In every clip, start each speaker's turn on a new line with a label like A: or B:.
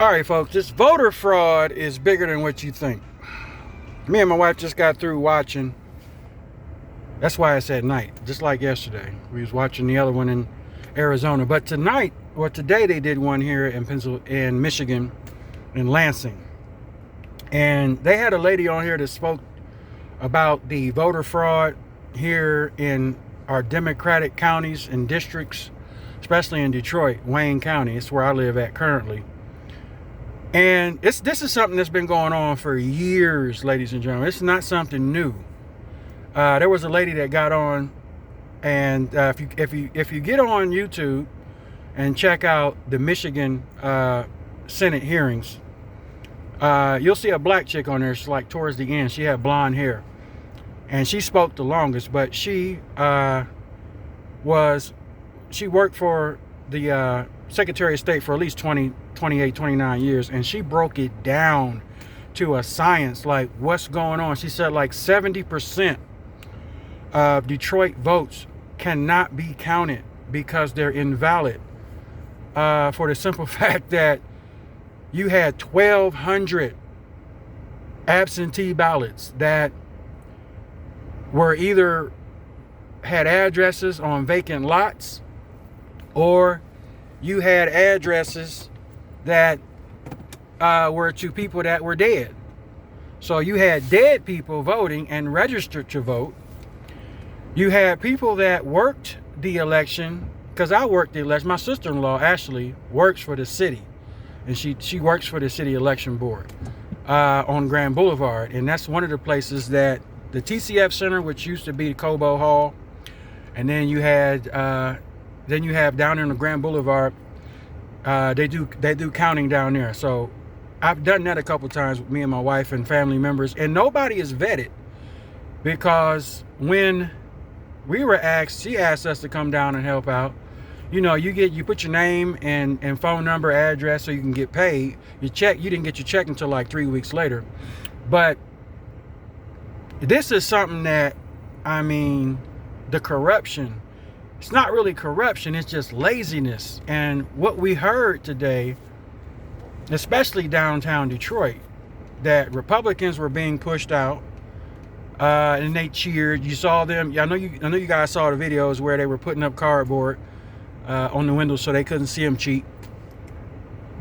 A: All right, folks, this voter fraud is bigger than what you think. Me and my wife just got through watching. That's why it's at night, just like yesterday. We was watching the other one in Arizona. But today they did one here in Michigan, in Lansing. And they had a lady on here that spoke about the voter fraud here in our Democratic counties and districts, especially in Detroit, Wayne County. It's where I live at currently. And this is something that's been going on for years, ladies and gentlemen. It's not something new. There was a lady that got on, and if you get on YouTube and check out the Michigan Senate hearings, you'll see a black chick on there. It's like towards the end. She had blonde hair, and she spoke the longest. But she worked for the Secretary of State for at least 28, 29 years, and she broke it down to a science, like what's going on. She said like 70% of Detroit votes cannot be counted because they're invalid, for the simple fact that you had 1,200 absentee ballots that were either had addresses on vacant lots, or you had addresses that were to people that were dead. So you had dead people voting and registered to vote. You had people that worked the election, because I worked the election. My sister-in-law actually works for the city, and she works for the city election board on Grand Boulevard. And that's one of the places that the TCF Center, which used to be Cobo Hall, and then you have down in the Grand Boulevard, they do counting down there. So I've done that a couple times with me and my wife and family members, and nobody is vetted, because when we were asked, she asked us to come down and help out. You know, you put your name and phone number, address, so you can get paid. You didn't get your check until like 3 weeks later. But this is something that, I mean, the corruption, it's not really corruption, it's just laziness. And what we heard today, especially downtown Detroit, that Republicans were being pushed out, and they cheered. You saw them. I know you guys saw the videos where they were putting up cardboard on the windows so they couldn't see them cheat.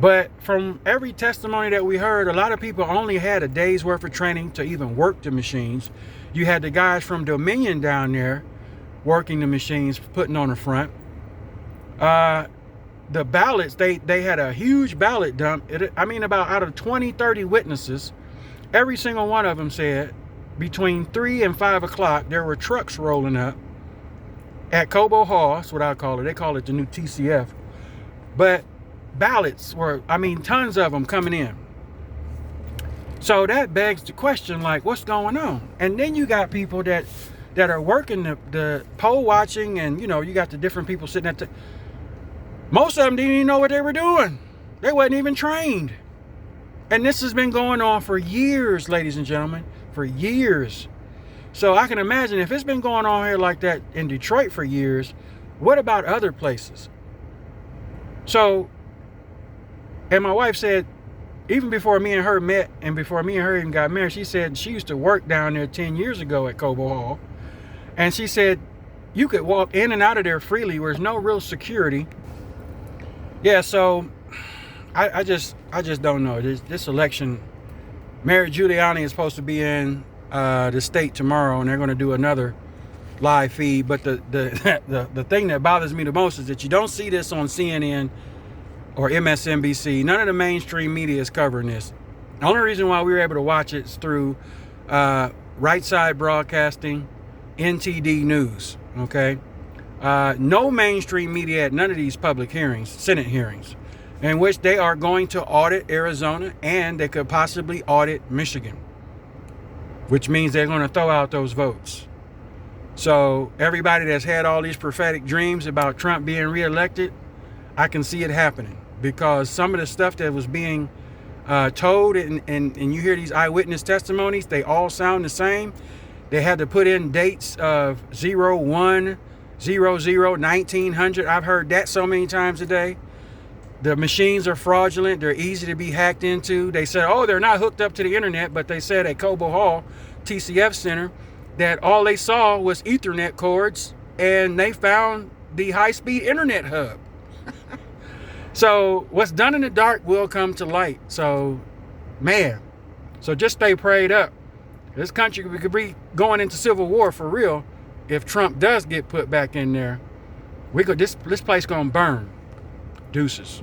A: But from every testimony that we heard, a lot of people only had a day's worth of training to even work the machines. You had the guys from Dominion down there working the machines, putting on the front. The ballots, they had a huge ballot dump. About out of 20, 30 witnesses, every single one of them said between 3 and 5 o'clock, there were trucks rolling up at Cobo Hall. That's what I call it. They call it the new TCF. But ballots were, tons of them coming in. So that begs the question, like, what's going on? And then you got people that are working the poll watching, and you got the different people sitting at most of them didn't even know what they were doing. They wasn't even trained. And this has been going on for years, ladies and gentlemen, for years. So I can imagine if it's been going on here like that in Detroit for years, what about other places? So, and my wife said, even before me and her met, and before me and her even got married, she said she used to work down there 10 years ago at Cobo Hall. And she said you could walk in and out of there freely. There's no real security. Yeah, so I just don't know. This election, Mayor Giuliani is supposed to be in the state tomorrow, and they're going to do another live feed. But the thing that bothers me the most is that you don't see this on CNN or MSNBC. None of the mainstream media is covering this. The only reason why we were able to watch it is through Right Side Broadcasting, NTD News. Okay, no mainstream media at none of these public hearings, Senate hearings, in which they are going to audit Arizona, and they could possibly audit Michigan, which means they're going to throw out those votes. So everybody that's had all these prophetic dreams about Trump being reelected, I can see it happening, because some of the stuff that was being told, and you hear these eyewitness testimonies, they all sound the same. They had to put in dates of 01, 00, 1900. I've heard that so many times a day. The machines are fraudulent. They're easy to be hacked into. They said, oh, they're not hooked up to the internet, but they said at Cobo Hall, TCF Center, that all they saw was Ethernet cords, and they found the high-speed internet hub. So what's done in the dark will come to light. So, man, so just stay prayed up. This country could be going into civil war for real if Trump does get put back in there. This place gonna burn. Deuces.